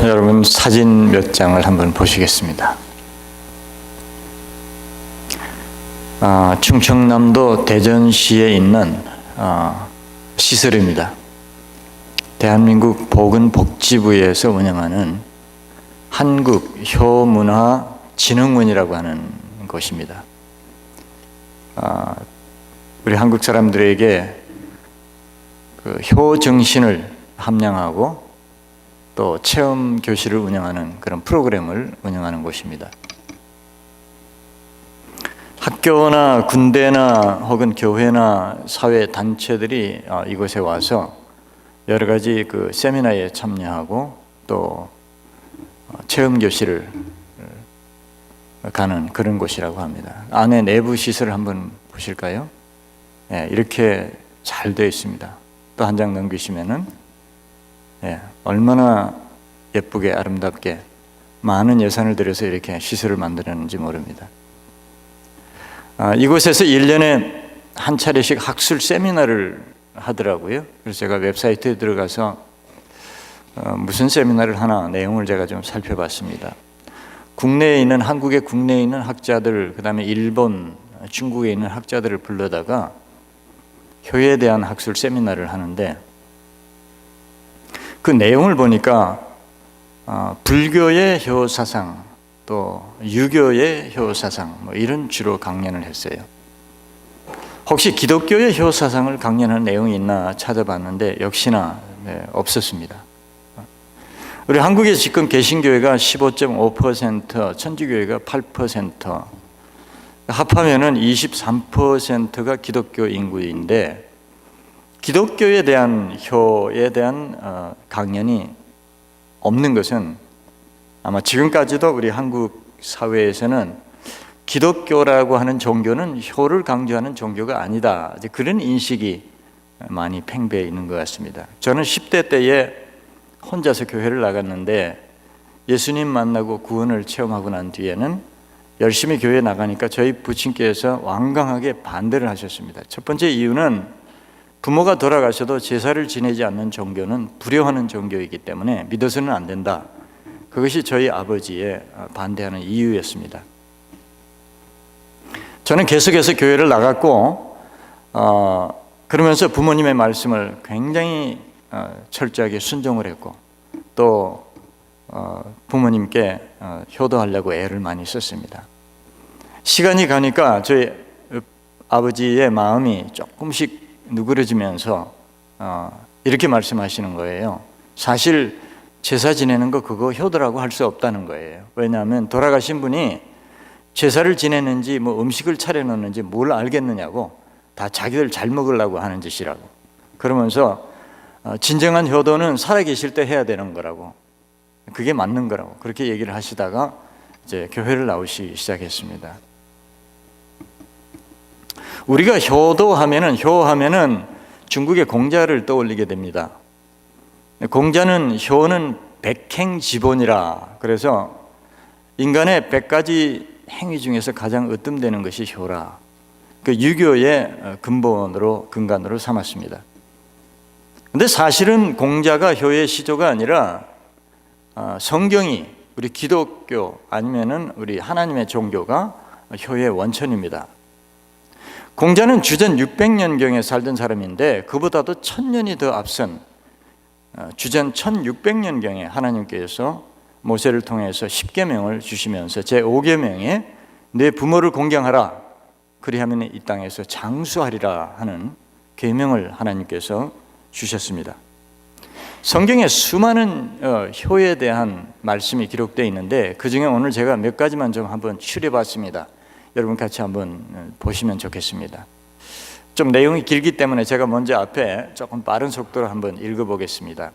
여러분 사진 몇 장을 한번 보시겠습니다. 충청남도 대전시에 있는 시설입니다. 대한민국 보건복지부에서 운영하는 한국효문화진흥원이라고 하는 곳입니다. 우리 한국 사람들에게 그 효정신을 함양하고 또 체험 교실을 운영하는 그런 프로그램을 운영하는 곳입니다. 학교나 군대나 혹은 교회나 사회 단체들이 이곳에 와서 여러 가지 그 세미나에 참여하고 또 체험 교실을 가는 그런 곳이라고 합니다. 안에 내부 시설을 한번 보실까요? 네, 이렇게 잘 되어 있습니다. 또 한 장 넘기시면은 얼마나 예쁘게 아름답게 많은 예산을 들여서 이렇게 시설을 만들었는지 모릅니다. 이곳에서 1년에 한 차례씩 학술 세미나를 하더라고요. 그래서 제가 웹사이트에 들어가서 무슨 세미나를 하나 내용을 제가 좀 살펴봤습니다. 한국의 국내에 있는 학자들, 그 다음에 일본, 중국에 있는 학자들을 불러다가 효에 대한 학술 세미나를 하는데 그 내용을 보니까 불교의 효사상 또 유교의 효사상 이런 주로 강연을 했어요. 혹시 기독교의 효사상을 강연한 내용이 있나 찾아봤는데 역시나 없었습니다. 우리 한국에 지금 개신교회가 15.5%, 천주교회가 8%, 합하면은 23%가 기독교 인구인데 기독교에 대한 효에 대한 강연이 없는 것은 아마 지금까지도 우리 한국 사회에서는 기독교라고 하는 종교는 효를 강조하는 종교가 아니다, 그런 인식이 많이 팽배해 있는 것 같습니다. 저는 10대 때에 혼자서 교회를 나갔는데 예수님 만나고 구원을 체험하고 난 뒤에는 열심히 교회에 나가니까 저희 부친께서 완강하게 반대를 하셨습니다. 첫 번째 이유는 부모가 돌아가셔도 제사를 지내지 않는 종교는 불효하는 종교이기 때문에 믿어서는 안 된다. 그것이 저희 아버지의 반대하는 이유였습니다. 저는 계속해서 교회를 나갔고 그러면서 부모님의 말씀을 굉장히 철저하게 순종을 했고 또 부모님께 효도하려고 애를 많이 썼습니다. 시간이 가니까 저희 아버지의 마음이 조금씩 누그러지면서 이렇게 말씀하시는 거예요. 사실 제사 지내는 거 그거 효도라고 할 수 없다는 거예요. 왜냐하면 돌아가신 분이 제사를 지내는지 뭐 음식을 차려놓는지 뭘 알겠느냐고, 다 자기들 잘 먹으려고 하는 짓이라고. 그러면서 진정한 효도는 살아계실 때 해야 되는 거라고, 그게 맞는 거라고 그렇게 얘기를 하시다가 이제 교회를 나오시기 시작했습니다. 우리가 효하면은 중국의 공자를 떠올리게 됩니다. 공자는 효는 백행지본이라, 그래서 인간의 100가지 행위 중에서 가장 으뜸되는 것이 효라, 그 유교의 근간으로 삼았습니다. 근데 사실은 공자가 효의 시조가 아니라 성경이, 우리 기독교 아니면은 우리 하나님의 종교가 효의 원천입니다. 공자는 주전 600년경에 살던 사람인데 그보다도 1000년이 더 앞선 주전 1600년경에 하나님께서 모세를 통해서 10계명을 주시면서 제5계명에 내 부모를 공경하라, 그리하면 이 땅에서 장수하리라 하는 계명을 하나님께서 주셨습니다. 성경에 수많은 효에 대한 말씀이 기록되어 있는데 그중에 오늘 제가 몇 가지만 좀 한번 추려봤습니다. 여러분 같이 한번 보시면 좋겠습니다. 좀 내용이 길기 때문에 제가 먼저 앞에 조금 빠른 속도로 한번 읽어보겠습니다.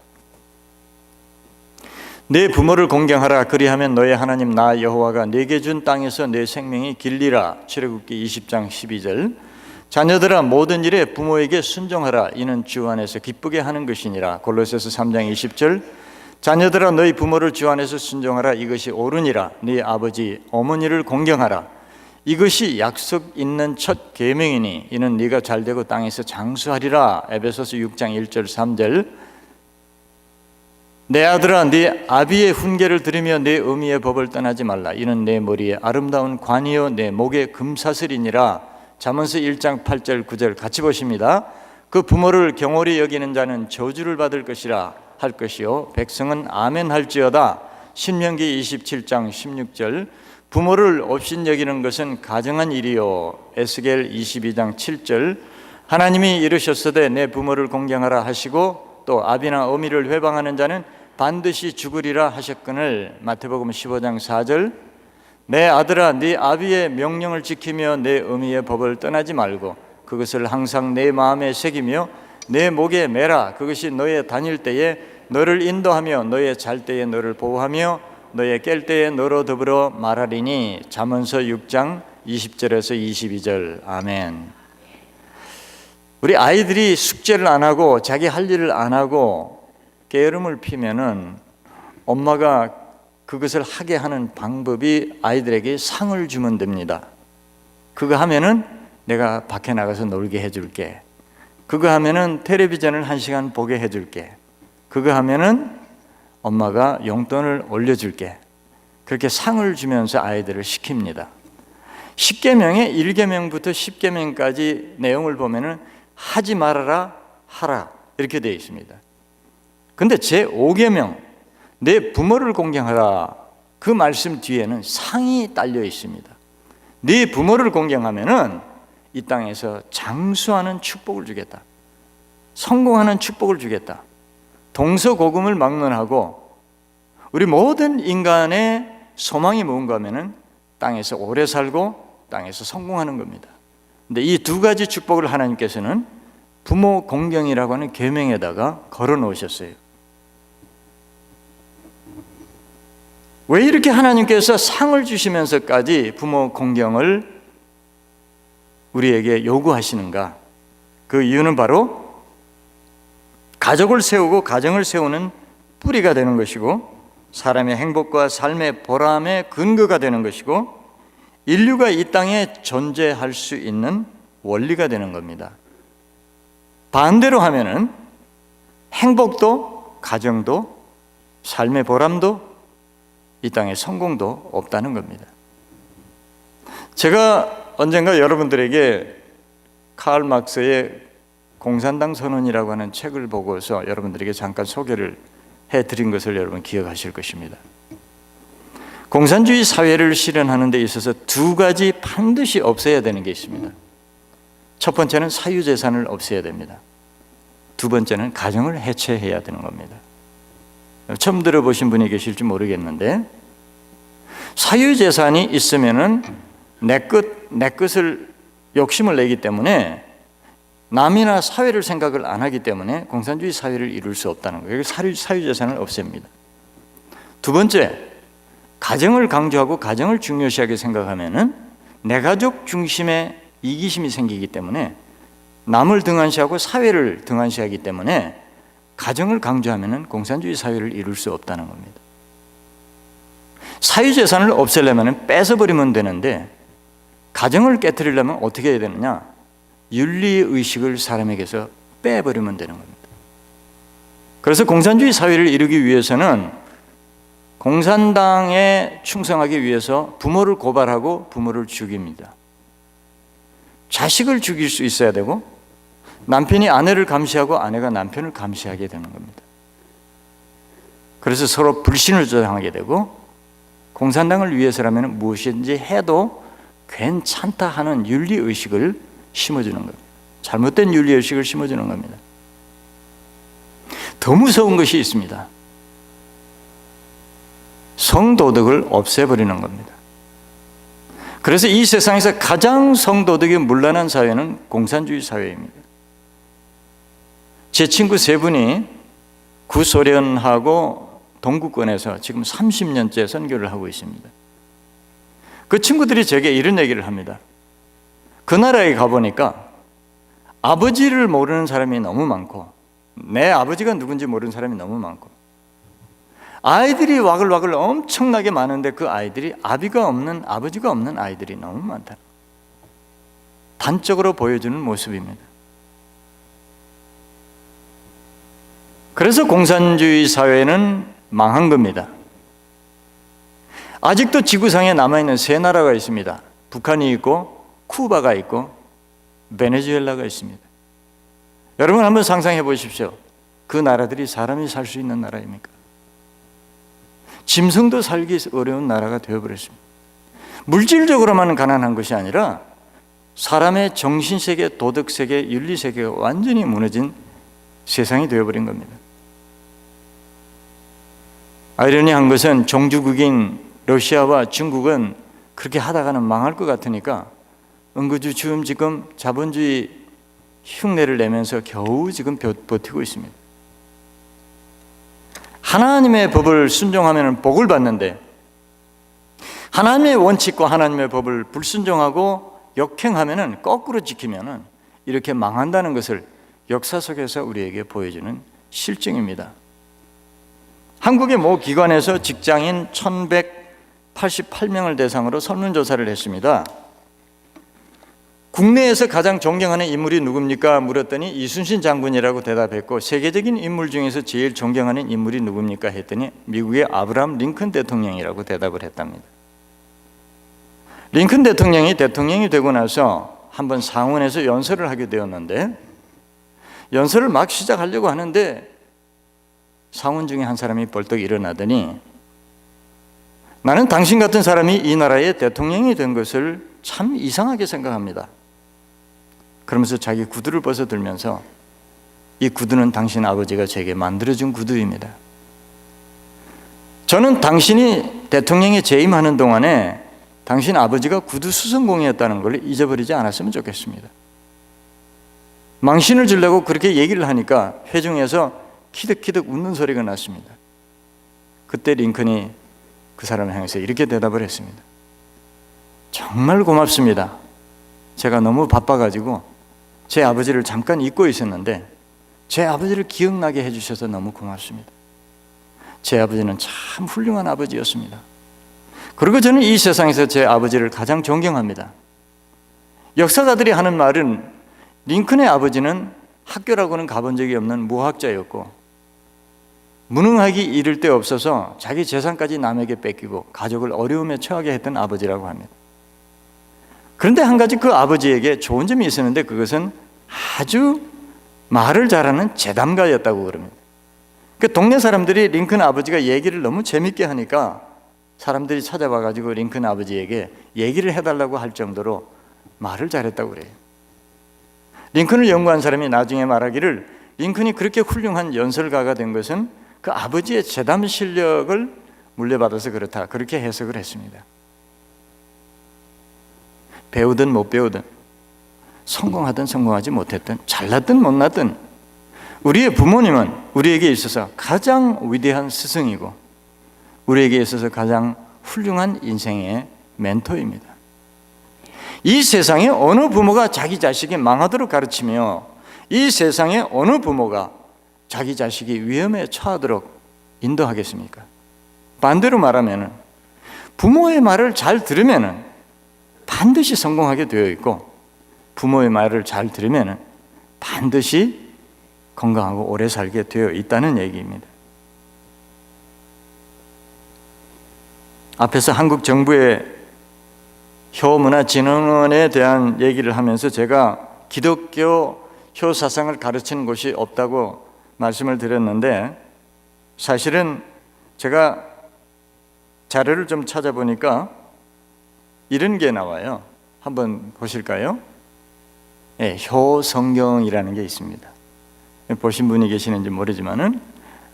내 부모를 공경하라, 그리하면 너의 하나님 나 여호와가 네게 준 땅에서 내 생명이 길리라. 출애굽기 20장 12절. 자녀들아 모든 일에 부모에게 순종하라, 이는 주 안에서 기쁘게 하는 것이니라. 골로새서 3장 20절. 자녀들아 너희 부모를 주 안에서 순종하라, 이것이 옳으니라. 네 아버지 어머니를 공경하라, 이것이 약속 있는 첫 계명이니 이는 네가 잘되고 땅에서 장수하리라. 에베소서 6장 1절 3절. 내 아들아, 네 아비의 훈계를 들으며 내 어미의 법을 떠나지 말라. 이는 내 머리에 아름다운 관이요 내 목에 금사슬이니라. 잠언서 1장 8절 9절 같이 보십니다. 그 부모를 경홀히 여기는 자는 저주를 받을 것이라 할 것이요 백성은 아멘 할지어다. 신명기 27장 16절. 부모를 업신 여기는 것은 가정한 일이요 에스겔 22장 7절. 하나님이 이르셨으되 내 부모를 공경하라 하시고 또 아비나 어미를 회방하는 자는 반드시 죽으리라 하셨거늘. 마태복음 15장 4절. 내 아들아, 네 아비의 명령을 지키며 내 어미의 법을 떠나지 말고 그것을 항상 내 마음에 새기며 내 목에 매라. 그것이 너의 다닐 때에 너를 인도하며 너의 잘 때에 너를 보호하며 너의 깰 때에 너로 더불어 말하리니. 잠언서 6장 20절에서 22절. 아멘. 우리 아이들이 숙제를 안 하고 자기 할 일을 안 하고 게으름을 피면은 엄마가 그것을 하게 하는 방법이 아이들에게 상을 주면 됩니다. 그거 하면은 내가 밖에 나가서 놀게 해줄게. 그거 하면은 텔레비전을 1시간 보게 해줄게. 그거 하면은 엄마가 용돈을 올려줄게. 그렇게 상을 주면서 아이들을 시킵니다. 10계명의 1계명부터 10계명까지 내용을 보면은 하지 말아라, 하라 이렇게 되어 있습니다. 근데 제5계명 내 부모를 공경하라, 그 말씀 뒤에는 상이 딸려 있습니다. 네 부모를 공경하면은 이 땅에서 장수하는 축복을 주겠다. 성공하는 축복을 주겠다. 동서고금을 막론하고 우리 모든 인간의 소망이 뭔가 하면은 땅에서 오래 살고 땅에서 성공하는 겁니다. 근데 이 두 가지 축복을 하나님께서는 부모 공경이라고 하는 계명에다가 걸어 놓으셨어요. 왜 이렇게 하나님께서 상을 주시면서까지 부모 공경을 우리에게 요구하시는가? 그 이유는 바로 가족을 세우고 가정을 세우는 뿌리가 되는 것이고 사람의 행복과 삶의 보람의 근거가 되는 것이고 인류가 이 땅에 존재할 수 있는 원리가 되는 겁니다. 반대로 하면은 행복도 가정도 삶의 보람도 이 땅에 성공도 없다는 겁니다. 제가 언젠가 여러분들에게 카를 막스의 공산당 선언이라고 하는 책을 보고서 여러분들에게 잠깐 소개를 해드린 것을 여러분 기억하실 것입니다. 공산주의 사회를 실현하는 데 있어서 두 가지 반드시 없애야 되는 게 있습니다. 첫 번째는 사유재산을 없애야 됩니다. 두 번째는 가정을 해체해야 되는 겁니다. 처음 들어보신 분이 계실지 모르겠는데 사유재산이 있으면은 내 것을 욕심을 내기 때문에 남이나 사회를 생각을 안 하기 때문에 공산주의 사회를 이룰 수 없다는 거예요. 사유재산을 없앱니다. 두 번째, 가정을 강조하고 가정을 중요시하게 생각하면은 내 가족 중심의 이기심이 생기기 때문에 남을 등한시하고 사회를 등한시하기 때문에 가정을 강조하면은 공산주의 사회를 이룰 수 없다는 겁니다. 사유재산을 없애려면 뺏어버리면 되는데 가정을 깨트리려면 어떻게 해야 되느냐? 윤리의식을 사람에게서 빼버리면 되는 겁니다. 그래서 공산주의 사회를 이루기 위해서는 공산당에 충성하기 위해서 부모를 고발하고 부모를 죽입니다. 자식을 죽일 수 있어야 되고 남편이 아내를 감시하고 아내가 남편을 감시하게 되는 겁니다. 그래서 서로 불신을 조장하게 되고 공산당을 위해서라면 무엇인지 해도 괜찮다 하는 윤리의식을 심어주는 겁니다. 잘못된 윤리의식을 심어주는 겁니다. 더 무서운 것이 있습니다. 성도덕을 없애버리는 겁니다. 그래서 이 세상에서 가장 성도덕이 문란한 사회는 공산주의 사회입니다. 제 친구 세 분이 구소련하고 동구권에서 지금 30년째 선교를 하고 있습니다. 그 친구들이 제게 이런 얘기를 합니다. 그 나라에 가보니까 아버지를 모르는 사람이 너무 많고 내 아버지가 누군지 모르는 사람이 너무 많고 아이들이 와글와글 엄청나게 많은데 그 아이들이 아버지가 없는 아이들이 너무 많다. 단적으로 보여주는 모습입니다. 그래서 공산주의 사회는 망한 겁니다. 아직도 지구상에 남아있는 세 나라가 있습니다. 북한이 있고 쿠바가 있고 베네수엘라가 있습니다. 여러분 한번 상상해 보십시오. 그 나라들이 사람이 살 수 있는 나라입니까? 짐승도 살기 어려운 나라가 되어버렸습니다. 물질적으로만 가난한 것이 아니라 사람의 정신세계, 도덕세계, 윤리세계가 완전히 무너진 세상이 되어버린 겁니다. 아이러니한 것은 종주국인 러시아와 중국은 그렇게 하다가는 망할 것 같으니까 은근히 지금 자본주의 흉내를 내면서 겨우 지금 버티고 있습니다. 하나님의 법을 순종하면 복을 받는데 하나님의 원칙과 하나님의 법을 불순종하고 역행하면 거꾸로 지키면 이렇게 망한다는 것을 역사 속에서 우리에게 보여주는 실증입니다. 한국의 모 기관에서 직장인 1188명을 대상으로 설문조사를 했습니다. 국내에서 가장 존경하는 인물이 누굽니까? 물었더니 이순신 장군이라고 대답했고, 세계적인 인물 중에서 제일 존경하는 인물이 누굽니까? 했더니 미국의 아브라함 링컨 대통령이라고 대답을 했답니다. 링컨 대통령이 되고 나서 한번 상원에서 연설을 하게 되었는데, 연설을 막 시작하려고 하는데 상원 중에 한 사람이 벌떡 일어나더니 나는 당신 같은 사람이 이 나라의 대통령이 된 것을 참 이상하게 생각합니다. 그러면서 자기 구두를 벗어들면서 이 구두는 당신 아버지가 제게 만들어준 구두입니다. 저는 당신이 대통령에 재임하는 동안에 당신 아버지가 구두 수선공이었다는 걸 잊어버리지 않았으면 좋겠습니다. 망신을 주려고 그렇게 얘기를 하니까 회중에서 키득키득 웃는 소리가 났습니다. 그때 링컨이 그 사람을 향해서 이렇게 대답을 했습니다. 정말 고맙습니다. 제가 너무 바빠가지고 제 아버지를 잠깐 잊고 있었는데 제 아버지를 기억나게 해주셔서 너무 고맙습니다. 제 아버지는 참 훌륭한 아버지였습니다. 그리고 저는 이 세상에서 제 아버지를 가장 존경합니다. 역사가들이 하는 말은 링컨의 아버지는 학교라고는 가본 적이 없는 무학자였고 무능하기 이를 데 없어서 자기 재산까지 남에게 뺏기고 가족을 어려움에 처하게 했던 아버지라고 합니다. 그런데 한 가지 그 아버지에게 좋은 점이 있었는데 그것은 아주 말을 잘하는 재담가였다고 그럽니다. 그 동네 사람들이 링컨 아버지가 얘기를 너무 재밌게 하니까 사람들이 찾아와가지고 링컨 아버지에게 얘기를 해달라고 할 정도로 말을 잘했다고 그래요. 링컨을 연구한 사람이 나중에 말하기를 링컨이 그렇게 훌륭한 연설가가 된 것은 그 아버지의 재담 실력을 물려받아서 그렇다, 그렇게 해석을 했습니다. 배우든 못 배우든 성공하든 성공하지 못했든 잘났든 못났든 우리의 부모님은 우리에게 있어서 가장 위대한 스승이고 우리에게 있어서 가장 훌륭한 인생의 멘토입니다. 이 세상에 어느 부모가 자기 자식이 망하도록 가르치며 이 세상에 어느 부모가 자기 자식이 위험에 처하도록 인도하겠습니까? 반대로 말하면 부모의 말을 잘 들으면 반드시 성공하게 되어 있고 부모의 말을 잘 들으면 반드시 건강하고 오래 살게 되어 있다는 얘기입니다. 앞에서 한국 정부의 효문화진흥원에 대한 얘기를 하면서 제가 기독교 효사상을 가르치는 곳이 없다고 말씀을 드렸는데 사실은 제가 자료를 좀 찾아보니까 이런 게 나와요. 한번 보실까요? 네, 효성경이라는 게 있습니다. 보신 분이 계시는지 모르지만은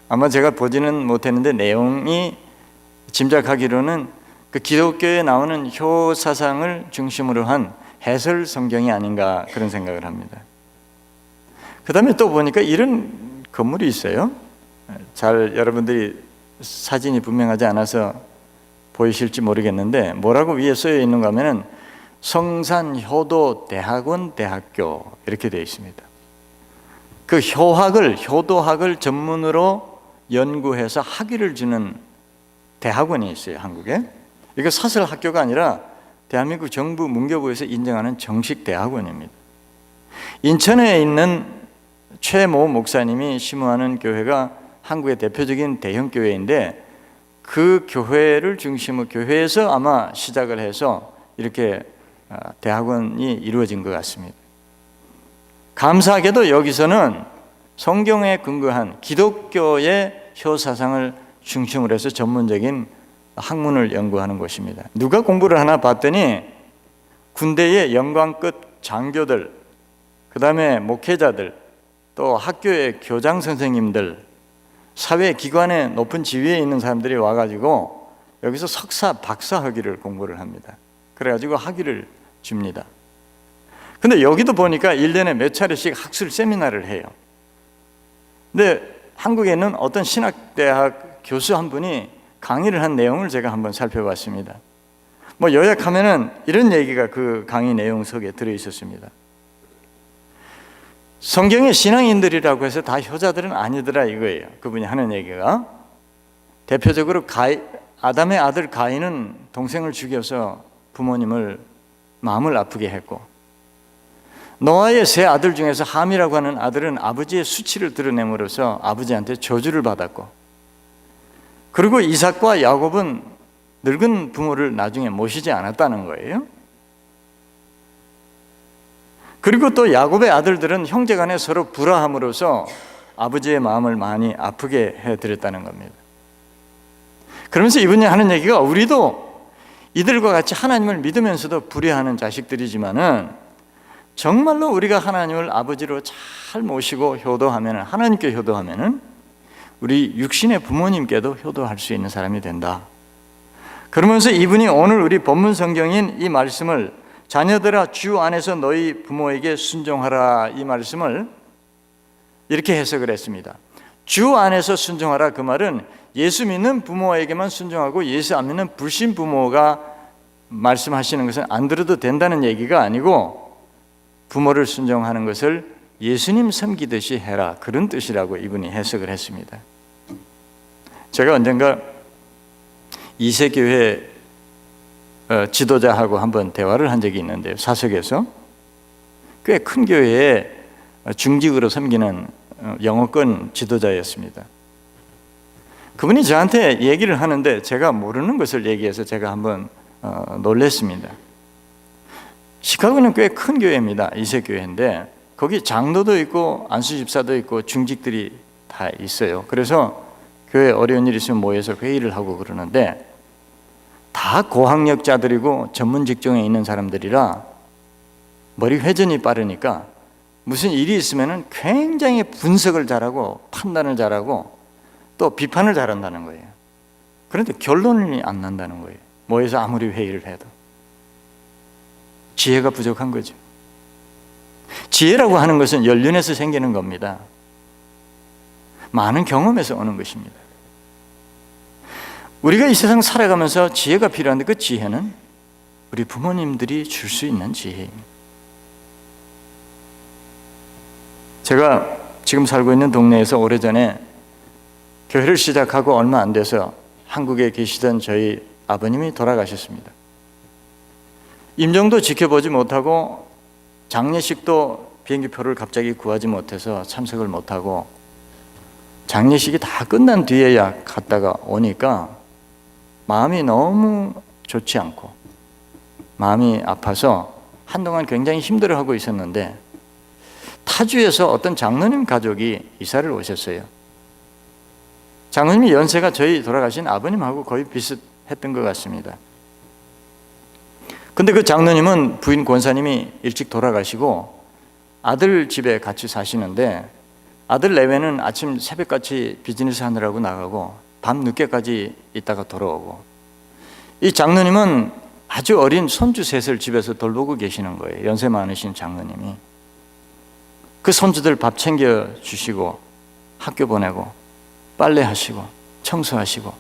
아마 제가 보지는 못했는데 내용이 짐작하기로는 그 기독교에 나오는 효사상을 중심으로 한 해설 성경이 아닌가 그런 생각을 합니다. 그 다음에 또 보니까 이런 건물이 있어요. 잘 여러분들이 사진이 분명하지 않아서 보이실지 모르겠는데 뭐라고 위에 쓰여 있는가 하면은 성산효도대학원 대학교 이렇게 되어 있습니다. 그 효도학을 전문으로 연구해서 학위를 주는 대학원이 있어요, 한국에. 이거 사설 학교가 아니라 대한민국 정부 문교부에서 인정하는 정식 대학원입니다. 인천에 있는 최모 목사님이 심호하는 교회가 한국의 대표적인 대형 교회인데 그 교회를 중심으로 교회에서 아마 시작을 해서 이렇게 대학원이 이루어진 것 같습니다. 감사하게도 여기서는 성경에 근거한 기독교의 효사상을 중심으로 해서 전문적인 학문을 연구하는 곳입니다. 누가 공부를 하나 봤더니 군대의 영광급 장교들, 그 다음에 목회자들, 또 학교의 교장 선생님들, 사회기관의 높은 지위에 있는 사람들이 와가지고 여기서 석사, 박사 학위를 공부를 합니다. 그래가지고 학위를 줍니다. 근데 여기도 보니까 1년에 몇 차례씩 학술 세미나를 해요. 근데 한국에 있는 어떤 신학대학 교수 한 분이 강의를 한 내용을 제가 한번 살펴봤습니다. 뭐 요약하면은 이런 얘기가 그 강의 내용 속에 들어있었습니다. 성경의 신앙인들이라고 해서 다 효자들은 아니더라 이거예요. 그분이 하는 얘기가 대표적으로 아담의 아들 가인은 동생을 죽여서 부모님을 마음을 아프게 했고, 노아의 세 아들 중에서 함이라고 하는 아들은 아버지의 수치를 드러냄으로써 아버지한테 저주를 받았고, 그리고 이삭과 야곱은 늙은 부모를 나중에 모시지 않았다는 거예요. 그리고 또 야곱의 아들들은 형제간에 서로 불화함으로써 아버지의 마음을 많이 아프게 해드렸다는 겁니다. 그러면서 이분이 하는 얘기가 우리도 이들과 같이 하나님을 믿으면서도 불의하는 자식들이지만은 정말로 우리가 하나님을 아버지로 잘 모시고 효도하면은, 하나님께 효도하면은 우리 육신의 부모님께도 효도할 수 있는 사람이 된다. 그러면서 이분이 오늘 우리 본문 성경인 이 말씀을 자녀들아 주 안에서 너희 부모에게 순종하라, 이 말씀을 이렇게 해석을 했습니다. 주 안에서 순종하라, 그 말은 예수 믿는 부모에게만 순종하고 예수 안 믿는 불신 부모가 말씀하시는 것은 안 들어도 된다는 얘기가 아니고, 부모를 순종하는 것을 예수님 섬기듯이 해라, 그런 뜻이라고 이분이 해석을 했습니다. 제가 언젠가 이세교회 지도자하고 한번 대화를 한 적이 있는데요, 사석에서. 꽤 큰 교회에 중직으로 섬기는 영어권 지도자였습니다. 그분이 저한테 얘기를 하는데 제가 모르는 것을 얘기해서 제가 한번 놀랐습니다. 시카고는 꽤 큰 교회입니다. 이세교회인데 거기 장로도 있고 안수집사도 있고 중직들이 다 있어요. 그래서 교회에 어려운 일이 있으면 모여서 회의를 하고 그러는데 다 고학력자들이고 전문 직종에 있는 사람들이라 머리 회전이 빠르니까 무슨 일이 있으면 굉장히 분석을 잘하고 판단을 잘하고 또 비판을 잘한다는 거예요. 그런데 결론이 안 난다는 거예요. 모여서 아무리 회의를 해도. 지혜가 부족한 거죠. 지혜라고 하는 것은 연륜에서 생기는 겁니다. 많은 경험에서 오는 것입니다. 우리가 이 세상 살아가면서 지혜가 필요한데 그 지혜는 우리 부모님들이 줄 수 있는 지혜입니다. 제가 지금 살고 있는 동네에서 오래전에 교회를 시작하고 얼마 안 돼서 한국에 계시던 저희 아버님이 돌아가셨습니다. 임종도 지켜보지 못하고 장례식도 비행기표를 갑자기 구하지 못해서 참석을 못하고 장례식이 다 끝난 뒤에야 갔다가 오니까 마음이 너무 좋지 않고 마음이 아파서 한동안 굉장히 힘들어하고 있었는데 타주에서 어떤 장로님 가족이 이사를 오셨어요. 장로님이 연세가 저희 돌아가신 아버님하고 거의 비슷했던 것 같습니다. 근데 그 장로님은 부인 권사님이 일찍 돌아가시고 아들 집에 같이 사시는데 아들 내외는 아침 새벽같이 비즈니스 하느라고 나가고 밤 늦게까지 있다가 돌아오고, 이 장로님은 아주 어린 손주 셋을 집에서 돌보고 계시는 거예요. 연세 많으신 장로님이. 그 손주들 밥 챙겨 주시고 학교 보내고 빨래하시고 청소하시고,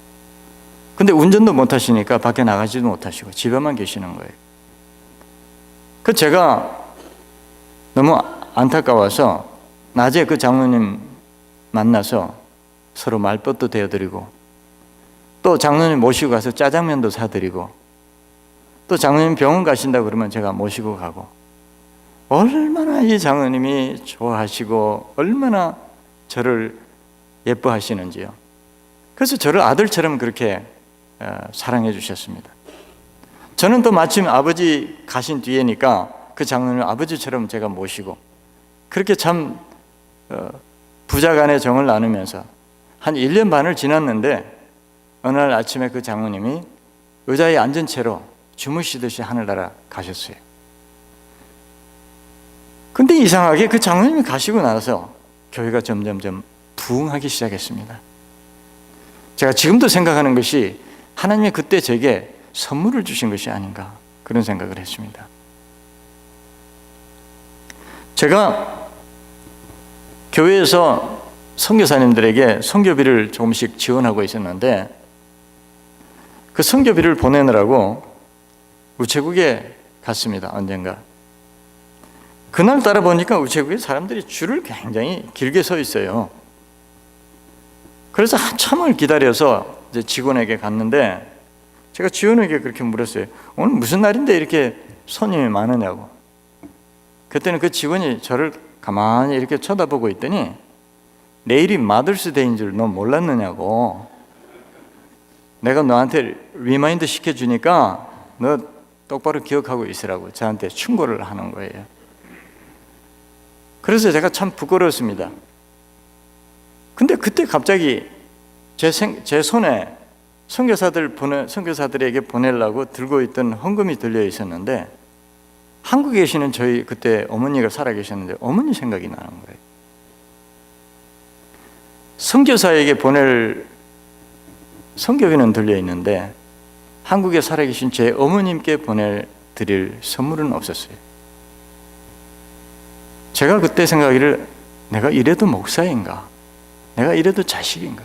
근데 운전도 못 하시니까 밖에 나가지도 못하시고 집에만 계시는 거예요. 그 제가 너무 안타까워서 낮에 그 장로님 만나서 서로 말벗도 대어드리고, 또 장로님 모시고 가서 짜장면도 사드리고, 또 장로님 병원 가신다 그러면 제가 모시고 가고, 얼마나 이 장로님이 좋아하시고 얼마나 저를 예뻐하시는지요. 그래서 저를 아들처럼 그렇게 사랑해 주셨습니다. 저는 또 마침 아버지 가신 뒤에니까 그 장로님 아버지처럼 제가 모시고 그렇게 참 부자간의 정을 나누면서 한 1년 반을 지났는데 어느 날 아침에 그 장로님이 의자에 앉은 채로 주무시듯이 하늘나라 가셨어요. 근데 이상하게 그 장로님이 가시고 나서 교회가 점점점 부흥하기 시작했습니다. 제가 지금도 생각하는 것이 하나님이 그때 제게 선물을 주신 것이 아닌가 그런 생각을 했습니다. 제가 교회에서 선교사님들에게 선교비를 조금씩 지원하고 있었는데 그 선교비를 보내느라고 우체국에 갔습니다. 언젠가. 그날따라 보니까 우체국에 사람들이 줄을 굉장히 길게 서 있어요. 그래서 한참을 기다려서 이제 직원에게 갔는데 제가 직원에게 그렇게 물었어요. 오늘 무슨 날인데 이렇게 손님이 많으냐고. 그때는 그 직원이 저를 가만히 이렇게 쳐다보고 있더니 내일이 마더스데이인 줄 너 몰랐느냐고. 내가 너한테 리마인드 시켜주니까 너 똑바로 기억하고 있으라고 저한테 충고를 하는 거예요. 그래서 제가 참 부끄러웠습니다. 근데 그때 갑자기 제 손에 선교사들에게 보내려고 들고 있던 헌금이 들려 있었는데 한국에 계시는 저희 그때 어머니가 살아 계셨는데 어머니 생각이 나는 거예요. 선교사에게 보낼 선교비는 들려 있는데 한국에 살아 계신 제 어머님께 드릴 선물은 없었어요. 제가 그때 생각하기를 내가 이래도 목사인가? 내가 이래도 자식인가?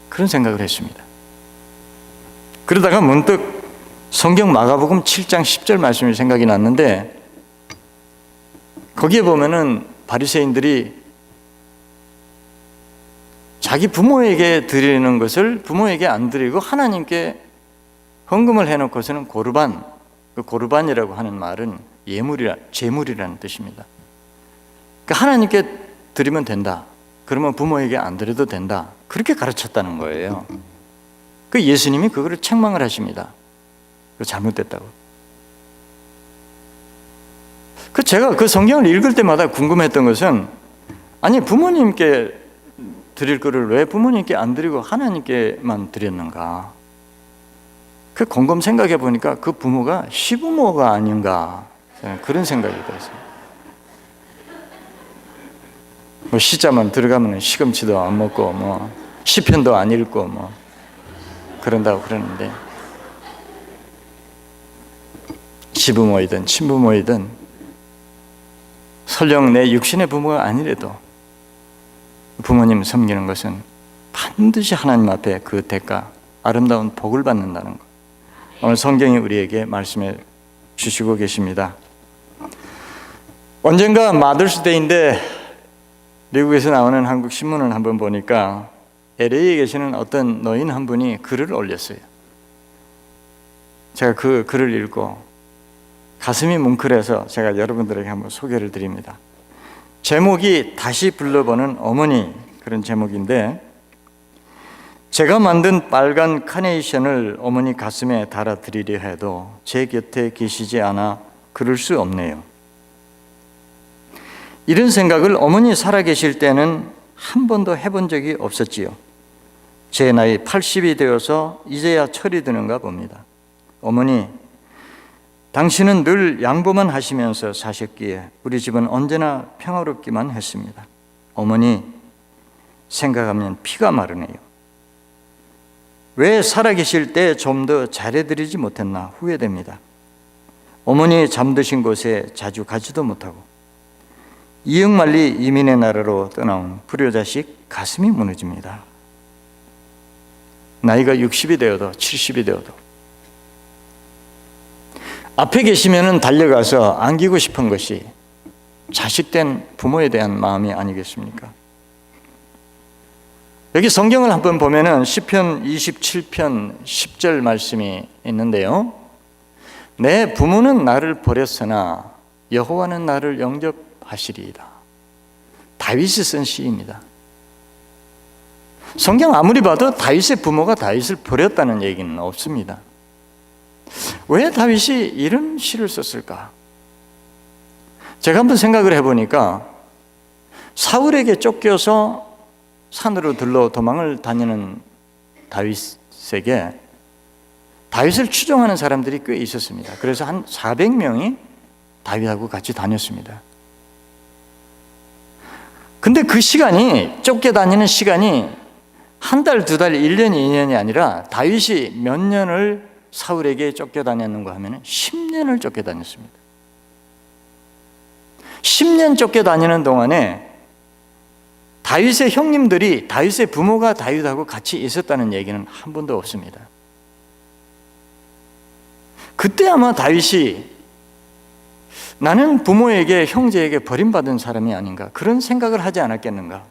그런 생각을 했습니다. 그러다가 문득 성경 마가복음 7장 10절 말씀이 생각이 났는데 거기에 보면은 바리새인들이 자기 부모에게 드리는 것을 부모에게 안 드리고 하나님께 헌금을 해놓고서는 고르반, 그 고르반이라고 하는 말은 제물이라는 뜻입니다. 그러니까 하나님께 드리면 된다. 그러면 부모에게 안 드려도 된다. 그렇게 가르쳤다는 거예요. 그 예수님이 그거를 책망을 하십니다. 그거 잘못됐다고. 제가 그 성경을 읽을 때마다 궁금했던 것은 아니 부모님께 드릴 거를 왜 부모님께 안 드리고 하나님께만 드렸는가? 그 곰곰 생각해 보니까 그 부모가 시부모가 아닌가 그런 생각이 들었어요. 뭐 시자만 들어가면 시금치도 안 먹고 뭐 시편도 안 읽고 뭐 그런다고 그러는데 시부모이든 친부모이든 설령 내 육신의 부모가 아니래도 부모님 섬기는 것은 반드시 하나님 앞에 그 대가 아름다운 복을 받는다는 것. 오늘 성경이 우리에게 말씀해 주시고 계십니다. 언젠가 마더스데이인데 미국에서 나오는 한국 신문을 한번 보니까 LA에 계시는 어떤 노인 한 분이 글을 올렸어요. 제가 그 글을 읽고 가슴이 뭉클해서 제가 여러분들에게 한번 소개를 드립니다. 제목이 다시 불러보는 어머니 그런 제목인데 제가 만든 빨간 카네이션을 어머니 가슴에 달아드리려 해도 제 곁에 계시지 않아 그럴 수 없네요. 이런 생각을 어머니 살아계실 때는 한 번도 해본 적이 없었지요. 제 나이 80이 되어서 이제야 철이 드는가 봅니다. 어머니, 당신은 늘 양보만 하시면서 사셨기에 우리 집은 언제나 평화롭기만 했습니다. 어머니, 생각하면 피가 마르네요. 왜 살아계실 때 좀 더 잘해드리지 못했나 후회됩니다. 어머니 잠드신 곳에 자주 가지도 못하고 이응만리 이민의 나라로 떠나온 불효자식 가슴이 무너집니다. 나이가 60이 되어도 70이 되어도 앞에 계시면 달려가서 안기고 싶은 것이 자식된 부모에 대한 마음이 아니겠습니까? 여기 성경을 한번 보면은 시편 27편 10절 말씀이 있는데요. 내 부모는 나를 버렸으나 여호와는 나를 영접하시리이다. 다윗이 쓴 시입니다. 성경 아무리 봐도 다윗의 부모가 다윗을 버렸다는 얘기는 없습니다. 왜 다윗이 이런 시를 썼을까? 제가 한번 생각을 해보니까 사울에게 쫓겨서 산으로 들러 도망을 다니는 다윗에게 다윗을 추종하는 사람들이 꽤 있었습니다. 그래서 한 400명이 다윗하고 같이 다녔습니다. 근데 그 시간이, 쫓겨다니는 시간이 한 달, 두 달, 1년, 2년이 아니라 다윗이 몇 년을 사울에게 쫓겨다녔는가 하면 10년을 쫓겨다녔습니다. 10년 쫓겨다니는 동안에 다윗의 형님들이, 다윗의 부모가 다윗하고 같이 있었다는 얘기는 한 번도 없습니다. 그때 아마 다윗이 나는 부모에게, 형제에게 버림받은 사람이 아닌가, 그런 생각을 하지 않았겠는가.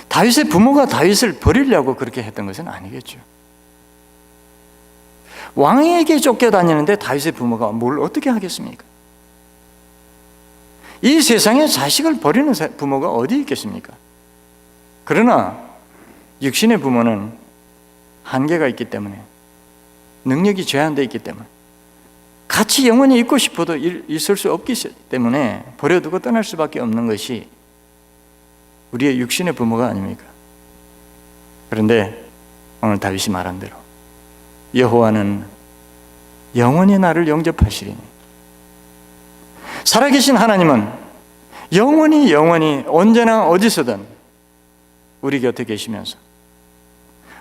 다윗의 부모가 다윗을 버리려고 그렇게 했던 것은 아니겠죠. 왕에게 쫓겨다니는데 다윗의 부모가 뭘 어떻게 하겠습니까? 이 세상에 자식을 버리는 부모가 어디 있겠습니까? 그러나 육신의 부모는 한계가 있기 때문에, 능력이 제한되어 있기 때문에, 같이 영원히 있고 싶어도 있을 수 없기 때문에 버려두고 떠날 수밖에 없는 것이 우리의 육신의 부모가 아닙니까? 그런데 오늘 다윗이 말한 대로 여호와는 영원히 나를 영접하시리니, 살아계신 하나님은 영원히 언제나 어디서든 우리 곁에 계시면서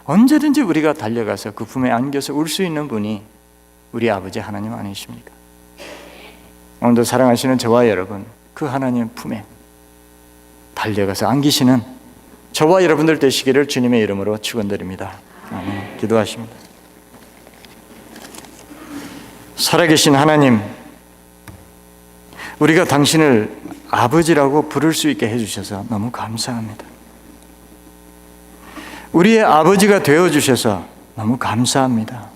언제든지 우리가 달려가서 그 품에 안겨서 울 수 있는 분이 우리 아버지 하나님 아니십니까? 오늘도 사랑하시는 저와 여러분, 그 하나님 품에 달려가서 안기시는 저와 여러분들 되시기를 주님의 이름으로 축원드립니다. 아멘. 기도하십니다. 살아계신 하나님, 우리가 당신을 아버지라고 부를 수 있게 해주셔서 너무 감사합니다. 우리의 아버지가 되어주셔서 너무 감사합니다.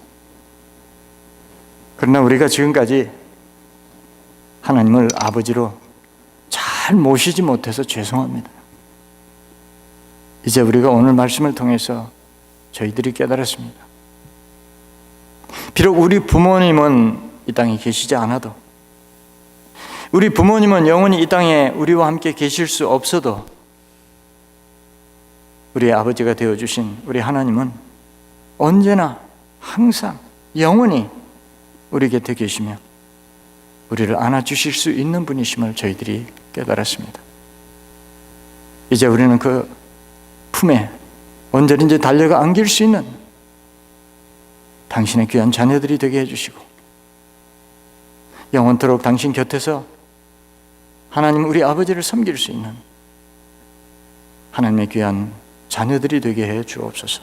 그러나 우리가 지금까지 하나님을 아버지로 잘 모시지 못해서 죄송합니다. 이제 우리가 오늘 말씀을 통해서 저희들이 깨달았습니다. 비록 우리 부모님은 이 땅에 계시지 않아도, 우리 부모님은 영원히 이 땅에 우리와 함께 계실 수 없어도, 우리의 아버지가 되어주신 우리 하나님은 언제나 항상 영원히 우리 곁에 계시며 우리를 안아주실 수 있는 분이심을 저희들이 깨달았습니다. 이제 우리는 그 품에 언제든지 달려가 안길 수 있는 당신의 귀한 자녀들이 되게 해주시고, 영원토록 당신 곁에서 하나님 우리 아버지를 섬길 수 있는 하나님의 귀한 자녀들이 되게 해 주옵소서.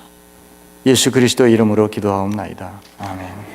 예수 그리스도의 이름으로 기도하옵나이다. 아멘.